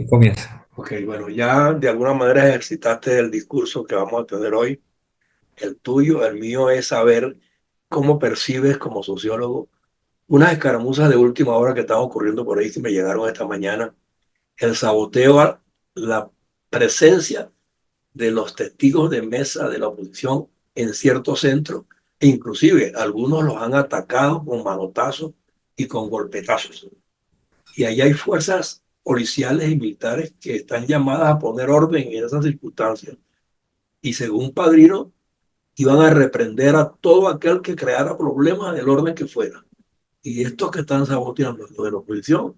Comienza. Ok, bueno, ya de alguna manera ejercitaste el discurso que vamos a tener hoy. El tuyo, el mío es saber cómo percibes como sociólogo unas escaramuzas de última hora que están ocurriendo por ahí que me llegaron esta mañana. El saboteo a la presencia de los testigos de mesa de la oposición en ciertos centros e inclusive algunos los han atacado con manotazos y con golpetazos. Y ahí hay fuerzas policiales y militares que están llamadas a poner orden en esas circunstancias. Y según Padrino, iban a reprender a todo aquel que creara problemas del orden que fuera. Y estos que están saboteando, los de la oposición,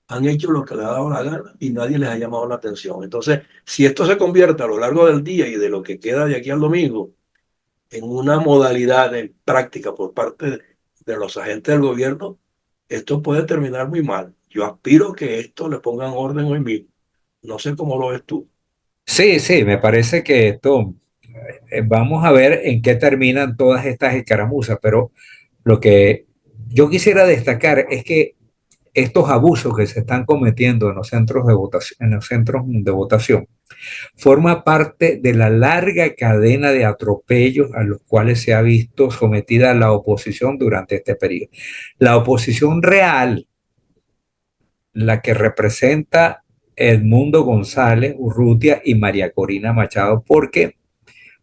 han hecho lo que les ha dado la gana y nadie les ha llamado la atención. Entonces, si esto se convierte a lo largo del día y de lo que queda de aquí al domingo en una modalidad de práctica por parte de los agentes del gobierno, esto puede terminar muy mal. Yo aspiro que esto le pongan orden hoy mismo. No sé cómo lo ves tú. Sí, sí, me parece que esto, vamos a ver en qué terminan todas estas escaramuzas, pero lo que yo quisiera destacar es que estos abusos que se están cometiendo en los centros de votación, forma parte de la larga cadena de atropellos a los cuales se ha visto sometida la oposición durante este periodo. La oposición real, la que representa Edmundo González Urrutia y María Corina Machado, porque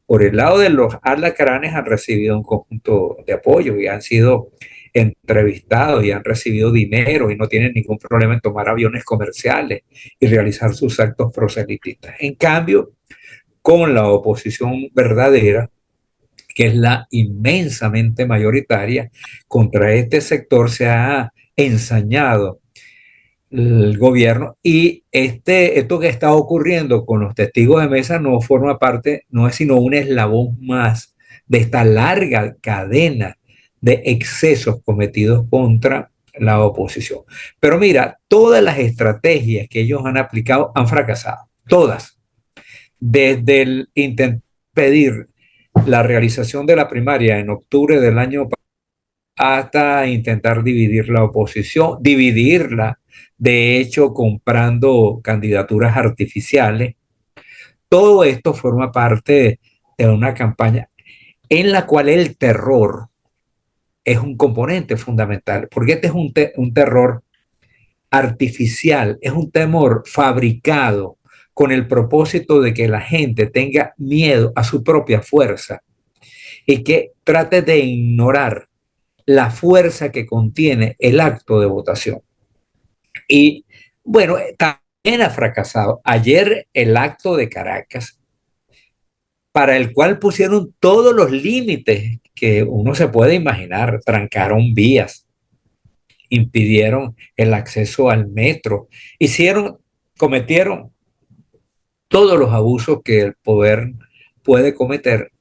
por el lado de los alacranes han recibido un conjunto de apoyo y han sido entrevistados y han recibido dinero y no tienen ningún problema en tomar aviones comerciales y realizar sus actos proselitistas. En cambio, con la oposición verdadera, que es la inmensamente mayoritaria, contra este sector se ha ensañado el gobierno y esto que está ocurriendo con los testigos de mesa no forma parte, no es sino un eslabón más de esta larga cadena de excesos cometidos contra la oposición. Pero mira, todas las estrategias que ellos han aplicado han fracasado, todas, desde el intentar pedir la realización de la primaria en octubre del año hasta intentar dividir la oposición, dividirla, de hecho, comprando candidaturas artificiales. Todo esto forma parte de una campaña en la cual el terror es un componente fundamental, porque este es un terror artificial, es un temor fabricado con el propósito de que la gente tenga miedo a su propia fuerza y que trate de ignorar la fuerza que contiene el acto de votación. Y bueno, también ha fracasado. Ayer el acto de Caracas, para el cual pusieron todos los límites que uno se puede imaginar, trancaron vías, impidieron el acceso al metro, hicieron, cometieron todos los abusos que el poder puede cometer.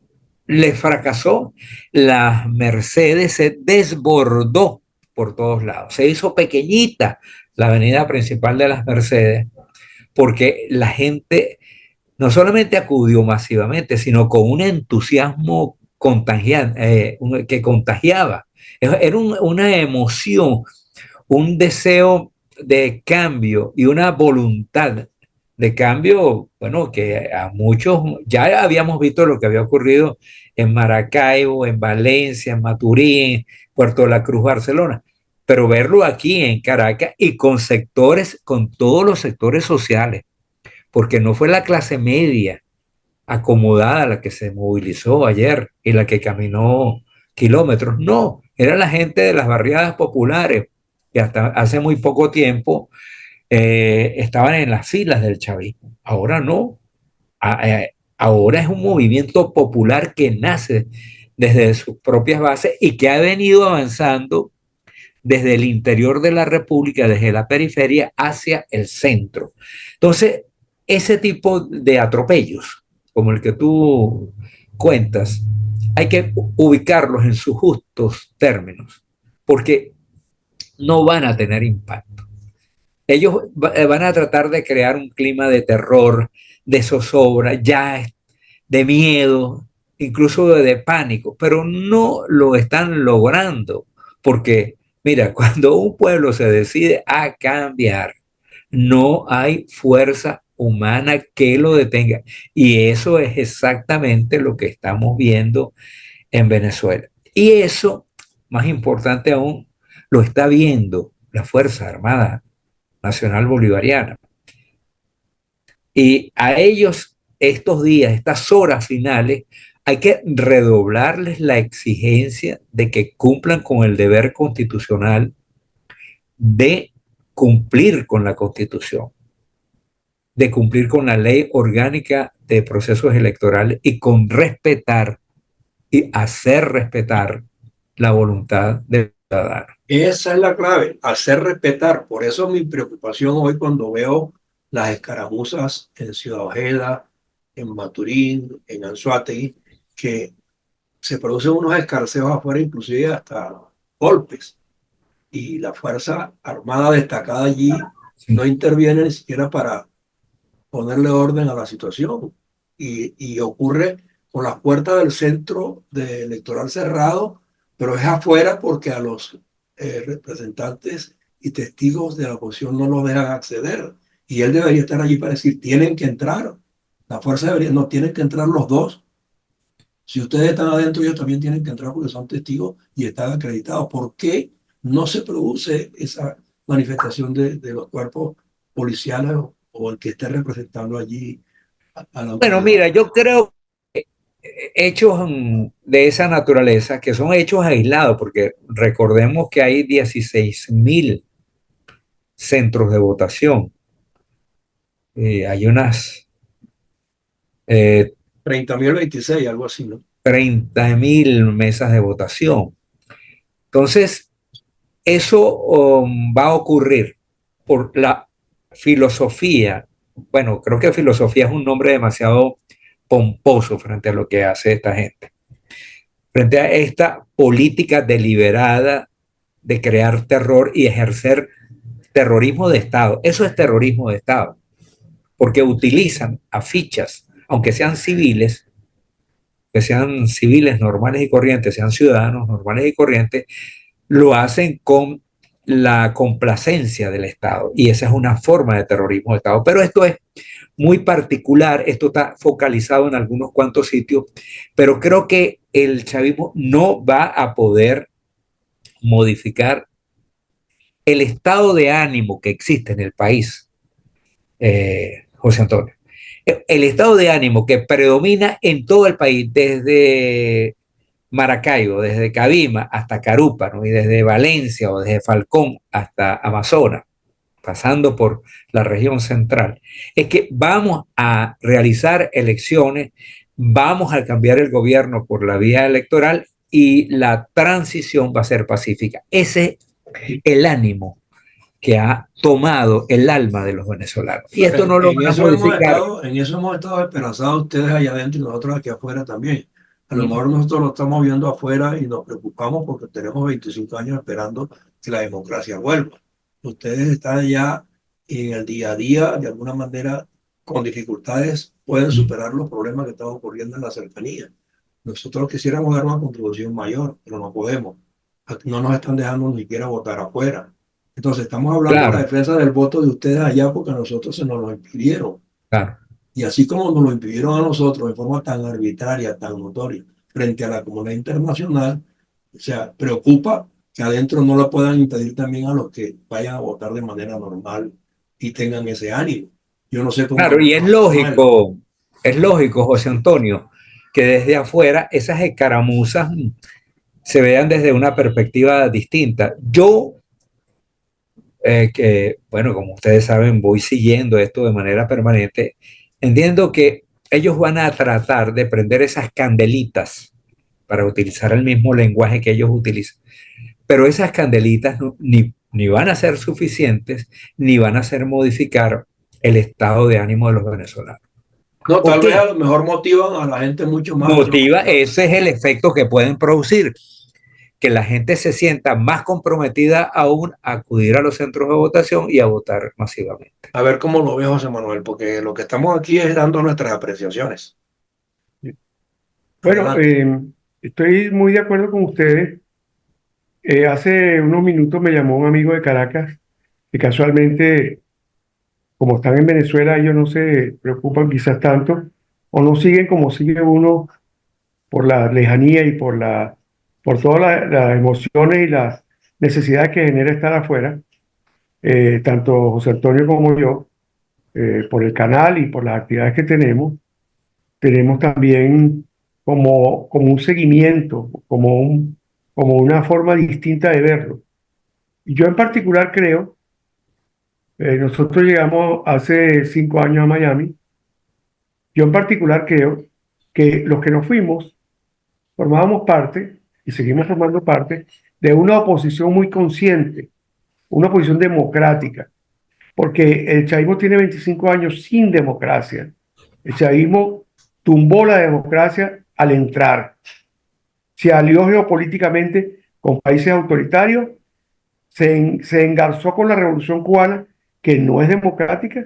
Le fracasó, la Mercedes se desbordó por todos lados, se hizo pequeñita la avenida principal de las Mercedes, porque la gente no solamente acudió masivamente, sino con un entusiasmo que contagiaba. Era una emoción, un deseo de cambio y una voluntad de cambio, bueno, que a muchos ya habíamos visto lo que había ocurrido en Maracaibo, en Valencia, en Maturín, Puerto de la Cruz, Barcelona, pero verlo aquí en Caracas y con sectores, con todos los sectores sociales, porque no fue la clase media acomodada la que se movilizó ayer y la que caminó kilómetros, no, era la gente de las barriadas populares que hasta hace muy poco tiempo estaban en las filas del chavismo. Ahora no, ahora es un movimiento popular que nace desde sus propias bases y que ha venido avanzando desde el interior de la República, desde la periferia hacia el centro. Entonces, ese tipo de atropellos, como el que tú cuentas, hay que ubicarlos en sus justos términos, porque no van a tener impacto. Ellos van a tratar de crear un clima de terror, de zozobra, ya de miedo, incluso de pánico, pero no lo están logrando, porque mira, cuando un pueblo se decide a cambiar, no hay fuerza humana que lo detenga. Y eso es exactamente lo que estamos viendo en Venezuela. Y eso, más importante aún, lo está viendo la Fuerza Armada Nacional Bolivariana. Y a ellos, estos días, estas horas finales, hay que redoblarles la exigencia de que cumplan con el deber constitucional de cumplir con la Constitución, de cumplir con la ley orgánica de procesos electorales y con respetar y hacer respetar la voluntad del ciudadano. Esa es la clave, hacer respetar. Por eso mi preocupación hoy cuando veo las escaramuzas en Ciudad Ojeda, en Maturín, en Anzoátegui, que se producen unos escarceos afuera, inclusive hasta golpes. Y la Fuerza Armada destacada allí Sí. no interviene ni siquiera para ponerle orden a la situación. Y ocurre con las puertas del centro de electoral cerrado, pero es afuera porque a los representantes y testigos de la oposición no los dejan acceder. Y él debería estar allí para decir, tienen que entrar. La fuerza debería, no, tienen que entrar los dos. Si ustedes están adentro, ellos también tienen que entrar porque son testigos y están acreditados. ¿Por qué no se produce esa manifestación de los cuerpos policiales o el que esté representando allí a la Bueno, autoridad? mira, yo creo que hechos de esa naturaleza, que son hechos aislados, porque recordemos que hay 16.000 centros de votación, hay unas 30.026, algo así, ¿no? 30.000 mesas de votación. Entonces, eso va a ocurrir por la filosofía. Bueno, creo que filosofía es un nombre demasiado pomposo frente a lo que hace esta gente. Frente a esta política deliberada de crear terror y ejercer terrorismo de Estado. Eso es terrorismo de Estado, porque utilizan a fichas, aunque sean civiles, que sean civiles normales y corrientes, sean ciudadanos normales y corrientes, lo hacen con la complacencia del Estado. Y esa es una forma de terrorismo de Estado. Pero esto es muy particular, esto está focalizado en algunos cuantos sitios, pero creo que el chavismo no va a poder modificar el estado de ánimo que existe en el país, José Antonio. El estado de ánimo que predomina en todo el país, desde Maracaibo, desde Cabima hasta Carúpano y desde Valencia o desde Falcón hasta Amazonas, pasando por la región central, es que vamos a realizar elecciones, vamos a cambiar el gobierno por la vía electoral y la transición va a ser pacífica. Ese es el ánimo que ha tomado el alma de los venezolanos. Y esto no lo En van a eso hemos modificar. estado, en eso hemos estado esperanzados ustedes allá adentro y nosotros aquí afuera también. A lo ¿Mm? mejor nosotros lo estamos viendo afuera y nos preocupamos porque tenemos 25 años esperando que la democracia vuelva. Ustedes están ya en el día a día, de alguna manera, con dificultades, pueden superar los problemas que están ocurriendo en la cercanía. Nosotros quisiéramos dar una contribución mayor, pero no podemos. No nos están dejando ni siquiera votar afuera. Entonces, estamos hablando de la Claro, defensa del voto de ustedes allá porque a nosotros se nos lo impidieron. claro. Y así como nos lo impidieron a nosotros de forma tan arbitraria, tan notoria, frente a la comunidad internacional, o sea, preocupa que adentro no lo puedan impedir también a los que vayan a votar de manera normal y tengan ese ánimo. Yo no sé cómo Claro, y tomarlo. es lógico, José Antonio, que desde afuera esas escaramuzas se vean desde una perspectiva distinta. Yo, que, bueno, como ustedes saben, voy siguiendo esto de manera permanente, entiendo que ellos van a tratar de prender esas candelitas para utilizar el mismo lenguaje que ellos utilizan, pero esas candelitas ni van a ser suficientes, ni van a hacer modificar el estado de ánimo de los venezolanos. No, ¿Por tal vez qué? a lo mejor motivan a la gente mucho más. Motiva, ese es el efecto que pueden producir, que la gente se sienta más comprometida aún a acudir a los centros de votación y a votar masivamente. A ver cómo lo ve José Manuel, porque lo que estamos aquí es dando nuestras apreciaciones. Bueno, Adelante. estoy muy de acuerdo con ustedes. Hace unos minutos me llamó un amigo de Caracas que casualmente como están en Venezuela, ellos no se preocupan quizás tanto, o no siguen como sigue uno por la lejanía y por todas las emociones y las necesidades que genera estar afuera, tanto José Antonio como yo, por el canal y por las actividades que tenemos también como un seguimiento, como una forma distinta de verlo. Y yo en particular creo, nosotros llegamos hace 5 años a Miami, yo en particular creo que los que nos fuimos formábamos parte y seguimos formando parte de una oposición muy consciente, una oposición democrática, porque el chavismo tiene 25 años sin democracia. El chavismo tumbó la democracia al entrar, se alió geopolíticamente con países autoritarios, se engarzó con la Revolución Cubana, que no es democrática,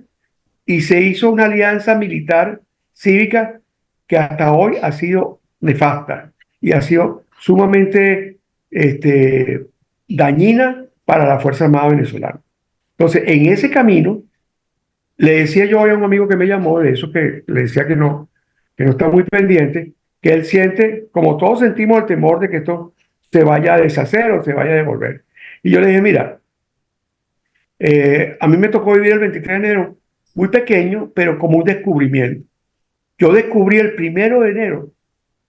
y se hizo una alianza militar cívica que hasta hoy ha sido nefasta y ha sido sumamente dañina para la Fuerza Armada venezolana. Entonces, en ese camino, le decía yo hoy a un amigo que me llamó, de eso que le decía que no está muy pendiente, que él siente, como todos sentimos, el temor de que esto se vaya a deshacer o se vaya a devolver. Y yo le dije, mira, a mí me tocó vivir el 23 de enero muy pequeño, pero como un descubrimiento. Yo descubrí el 1 de enero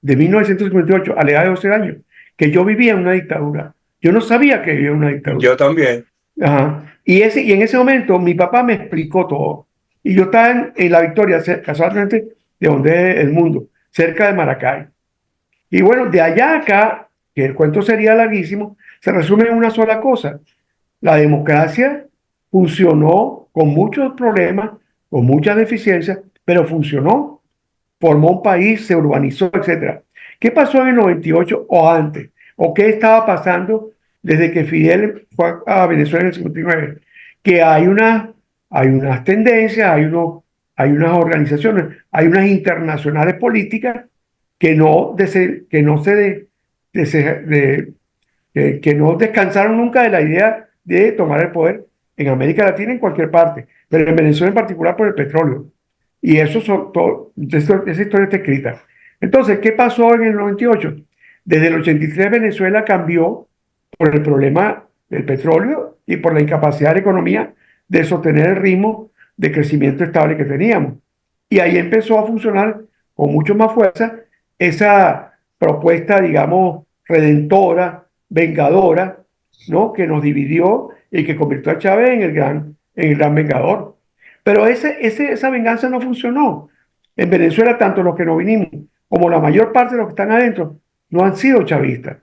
de 1958, a la edad de 12 años, que yo vivía en una dictadura. Yo no sabía que vivía en una dictadura. Yo también. Ajá. Y en ese momento mi papá me explicó todo. Y yo estaba en La Victoria, casualmente de donde es el mundo, cerca de Maracay. Y bueno, de allá a acá, que el cuento sería larguísimo, se resume en una sola cosa. La democracia funcionó con muchos problemas, con muchas deficiencias, pero funcionó, formó un país, se urbanizó, etcétera. ¿Qué pasó en el 98 o antes? ¿O qué estaba pasando desde que Fidel fue a Venezuela en el 59? Que hay unas tendencias, hay unas organizaciones, hay unas internacionales políticas que no descansaron nunca de la idea de tomar el poder en América Latina, en cualquier parte, pero en Venezuela en particular por el petróleo. Y esa historia está escrita. Entonces, ¿qué pasó en el 98? Desde el 83 Venezuela cambió por el problema del petróleo y por la incapacidad de la economía de sostener el ritmo de crecimiento estable que teníamos. Y ahí empezó a funcionar con mucho más fuerza esa propuesta, digamos, redentora, vengadora, ¿no? Que nos dividió y que convirtió a Chávez en el gran vengador. Pero esa venganza no funcionó. En Venezuela, tanto los que nos vinimos como la mayor parte de los que están adentro no han sido chavistas.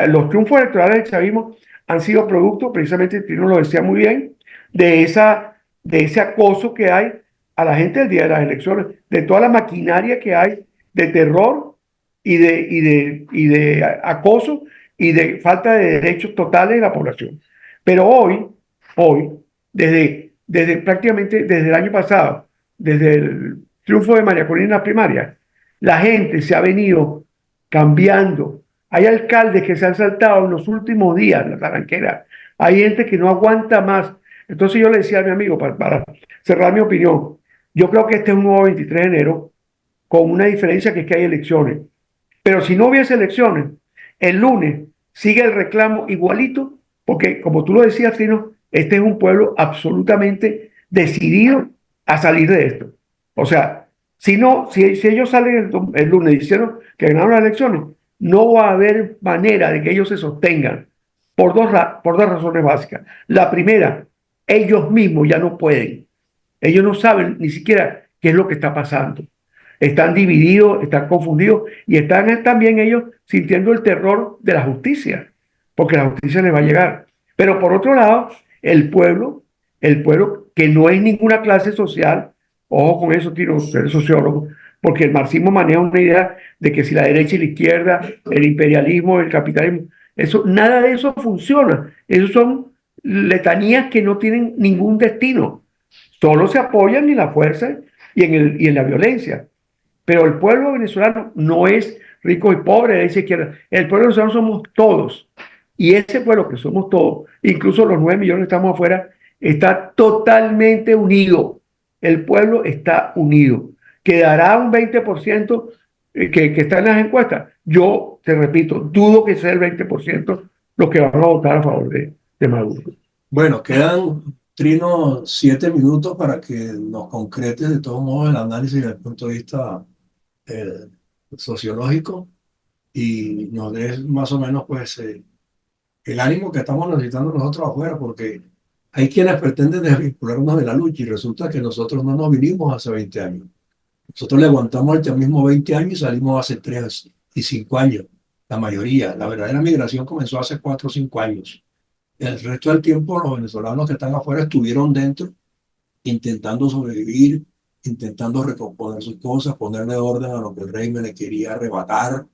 Los triunfos electorales del chavismo han sido producto, precisamente Trino lo decía muy bien, de ese acoso que hay a la gente el día de las elecciones, de toda la maquinaria que hay de terror y de acoso y de falta de derechos totales de la población. Pero hoy, prácticamente desde el año pasado, desde el triunfo de María Corina en la primaria, la gente se ha venido cambiando. Hay alcaldes que se han saltado en los últimos días, la taranquera. Hay gente que no aguanta más. Entonces yo le decía a mi amigo, para cerrar mi opinión, yo creo que este es un nuevo 23 de enero, con una diferencia que es que hay elecciones. Pero si no hubiese elecciones, el lunes sigue el reclamo igualito, porque como tú lo decías, Trino, este es un pueblo absolutamente decidido a salir de esto. O sea, si ellos salen el lunes diciendo que ganaron las elecciones, no va a haber manera de que ellos se sostengan por dos razones básicas. La primera, ellos mismos ya no pueden. Ellos no saben ni siquiera qué es lo que está pasando. Están divididos, están confundidos y están también ellos sintiendo el terror de la justicia, porque la justicia les va a llegar. Pero por otro lado, el pueblo que no es ninguna clase social, ojo con eso, Tiro, ser sociólogo, porque el marxismo maneja una idea de que si la derecha y la izquierda, el imperialismo, el capitalismo, nada de eso funciona. Esos son letanías que no tienen ningún destino. Solo se apoyan en la fuerza y en la violencia. Pero el pueblo venezolano no es rico y pobre, derecha y izquierda. El pueblo venezolano somos todos. Y ese pueblo que somos todos, incluso los 9 millones que estamos afuera, está totalmente unido. El pueblo está unido. Quedará un 20% que está en las encuestas. Yo, te repito, dudo que sea el 20% los que van a votar a favor de Maduro. Bueno, quedan, Trino, 7 minutos para que nos concretes de todos modos el análisis desde el punto de vista eh, sociológico y nos des más o menos pues el ánimo que estamos necesitando nosotros afuera, porque hay quienes pretenden desvincularnos de la lucha y resulta que nosotros no nos vinimos hace 20 años. Nosotros le aguantamos el mismo 20 años y salimos hace 3 y 5 años, la mayoría. La verdadera migración comenzó hace 4 o 5 años. El resto del tiempo los venezolanos que están afuera estuvieron dentro intentando sobrevivir, intentando recomponer sus cosas, ponerle orden a lo que el régimen le quería arrebatar,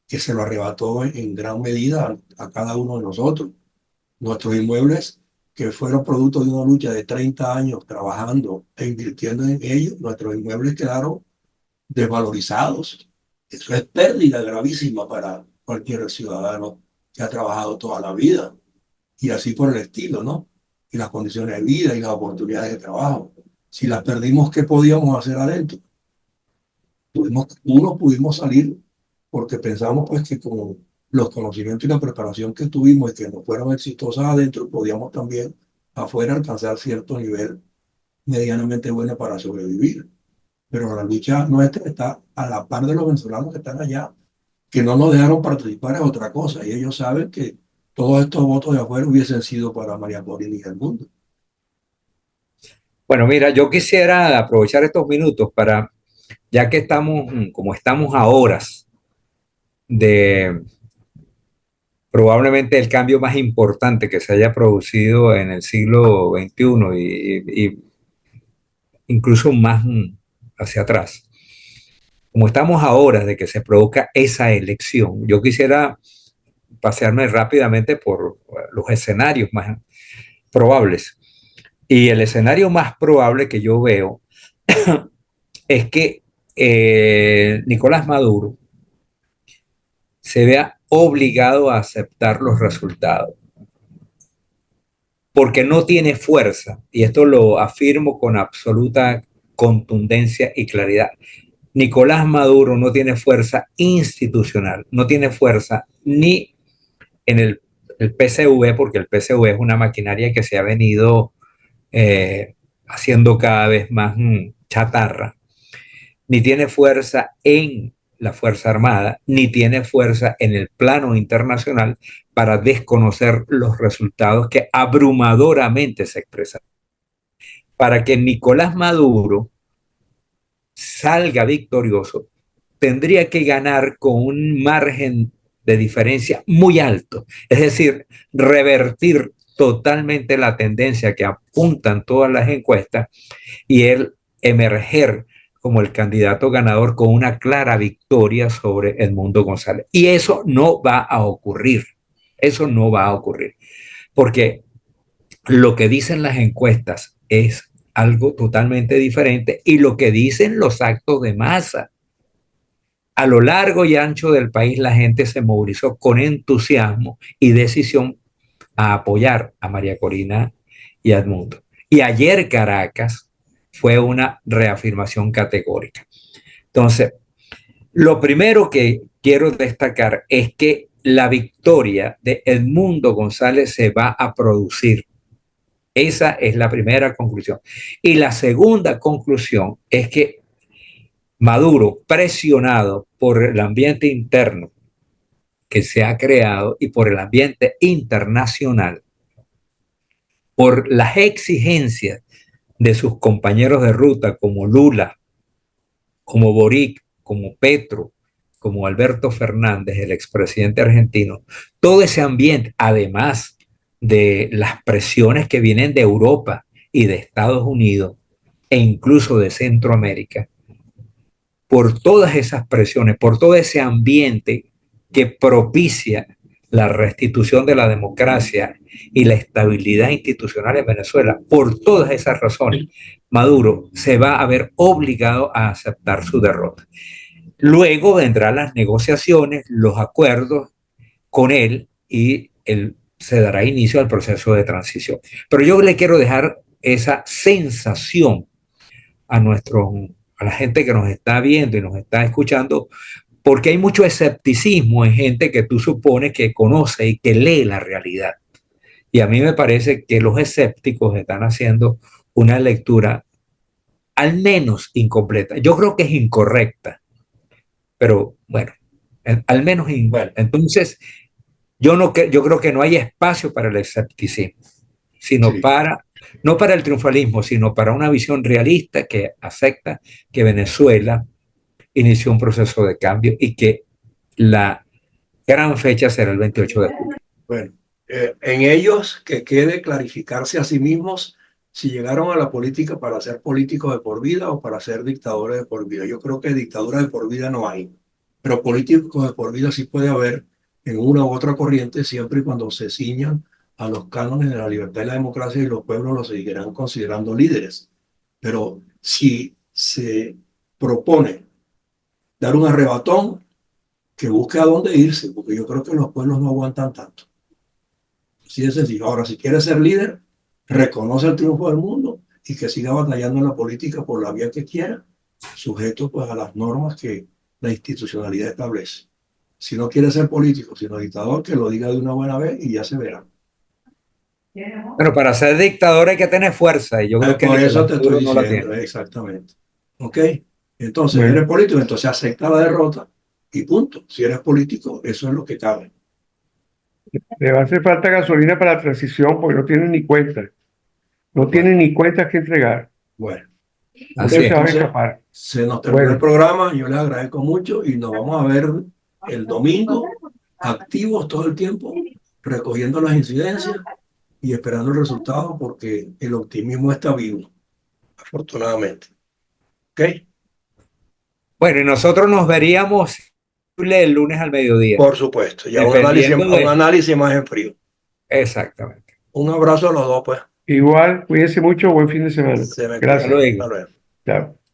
que se lo arrebató en gran medida a cada uno de nosotros. Nuestros inmuebles, que fueron producto de una lucha de 30 años trabajando e invirtiendo en ellos, nuestros inmuebles quedaron desvalorizados. Eso es pérdida gravísima para cualquier ciudadano que ha trabajado toda la vida y así por el estilo, ¿no? Y las condiciones de vida y las oportunidades de trabajo. Si las perdimos, ¿qué podíamos hacer adentro? Pudimos salir porque pensamos pues que con los conocimientos y la preparación que tuvimos y que nos fueron exitosas adentro, podíamos también afuera alcanzar cierto nivel medianamente bueno para sobrevivir. Pero la lucha nuestra está a la par de los venezolanos que están allá, que no nos dejaron participar es otra cosa, y ellos saben que todos estos votos de afuera hubiesen sido para María Corina y el mundo. Bueno, mira, yo quisiera aprovechar estos minutos para, ya que estamos, como estamos a horas de probablemente el cambio más importante que se haya producido en el siglo XXI y incluso más hacia atrás. Como estamos a horas de que se produzca esa elección, yo quisiera pasearme rápidamente por los escenarios más probables. Y el escenario más probable que yo veo es que Nicolás Maduro se vea obligado a aceptar los resultados, porque no tiene fuerza, y esto lo afirmo con absoluta contundencia y claridad. Nicolás Maduro no tiene fuerza institucional, no tiene fuerza ni en el PCV, porque el PCV es una maquinaria que se ha venido haciendo cada vez más chatarra, ni tiene fuerza en la Fuerza Armada, ni tiene fuerza en el plano internacional para desconocer los resultados que abrumadoramente se expresan. Para que Nicolás Maduro salga victorioso, tendría que ganar con un margen de diferencia muy alto, es decir, revertir totalmente la tendencia que apuntan todas las encuestas y él emerger como el candidato ganador con una clara victoria sobre Edmundo González. Y eso no va a ocurrir, eso no va a ocurrir, porque lo que dicen las encuestas es algo totalmente diferente y lo que dicen los actos de masa. A lo largo y ancho del país la gente se movilizó con entusiasmo y decisión a apoyar a María Corina y a Edmundo. Y ayer Caracas fue una reafirmación categórica. Entonces, lo primero que quiero destacar es que la victoria de Edmundo González se va a producir. Esa es la primera conclusión. Y la segunda conclusión es que Maduro, presionado por el ambiente interno que se ha creado y por el ambiente internacional, por las exigencias de sus compañeros de ruta como Lula, como Boric, como Petro, como Alberto Fernández, el expresidente argentino, todo ese ambiente, además de las presiones que vienen de Europa y de Estados Unidos e incluso de Centroamérica, por todas esas presiones, por todo ese ambiente que propicia la restitución de la democracia y la estabilidad institucional en Venezuela, por todas esas razones, Maduro se va a ver obligado a aceptar su derrota. Luego vendrán las negociaciones, los acuerdos con él y el se dará inicio al proceso de transición. Pero yo le quiero dejar esa sensación a a la gente que nos está viendo y nos está escuchando, porque hay mucho escepticismo en gente que tú supones que conoce y que lee la realidad. Y a mí me parece que los escépticos están haciendo una lectura al menos incompleta. Yo creo que es incorrecta, pero bueno, al menos Bueno, entonces yo creo que no hay espacio para el escepticismo, sino sí, no para el triunfalismo, sino para una visión realista que acepta que Venezuela inició un proceso de cambio y que la gran fecha será el 28 de julio. bueno. En ellos que quede clarificarse a sí mismos si llegaron a la política para ser políticos de por vida o para ser dictadores de por vida. Yo creo que dictaduras de por vida no hay, pero políticos de por vida sí puede haber en una u otra corriente siempre y cuando se ciñan a los cánones de la libertad y la democracia y los pueblos los seguirán considerando líderes. Pero si se propone dar un arrebatón, que busque a dónde irse, porque yo creo que los pueblos no aguantan tanto. Así de sencillo. Ahora, si quiere ser líder, reconoce el triunfo del mundo y que siga batallando en la política por la vía que quiera, sujeto pues a las normas que la institucionalidad establece. Si no quiere ser político, sino dictador, que lo diga de una buena vez y ya se verá. Bueno, para ser dictador hay que tener fuerza y yo creo que Por eso Nicolás te Maduro estoy no la diciendo, tiene. exactamente. ¿Ok? Entonces, Bueno, eres político, entonces acepta la derrota y punto. Si eres político, eso es lo que cabe. le va a hacer falta gasolina para la transición porque no tienen ni cuenta. No Bueno, tienen ni cuentas que entregar. bueno. Así Ustedes se es. van a Entonces, escapar. se nos terminó el Bueno, programa. Yo les agradezco mucho y nos vamos a ver el domingo, activos todo el tiempo, recogiendo las incidencias y esperando el resultado porque el optimismo está vivo, afortunadamente. ¿Ok? Bueno, y nosotros nos veríamos el lunes al mediodía, Por supuesto. Ya dependiendo un de... análisis más en frío. Exactamente. Un abrazo a los dos, pues. igual, cuídense mucho, buen fin de semana. Se me Hasta cuida. Gracias. Hasta luego. luego. Chao.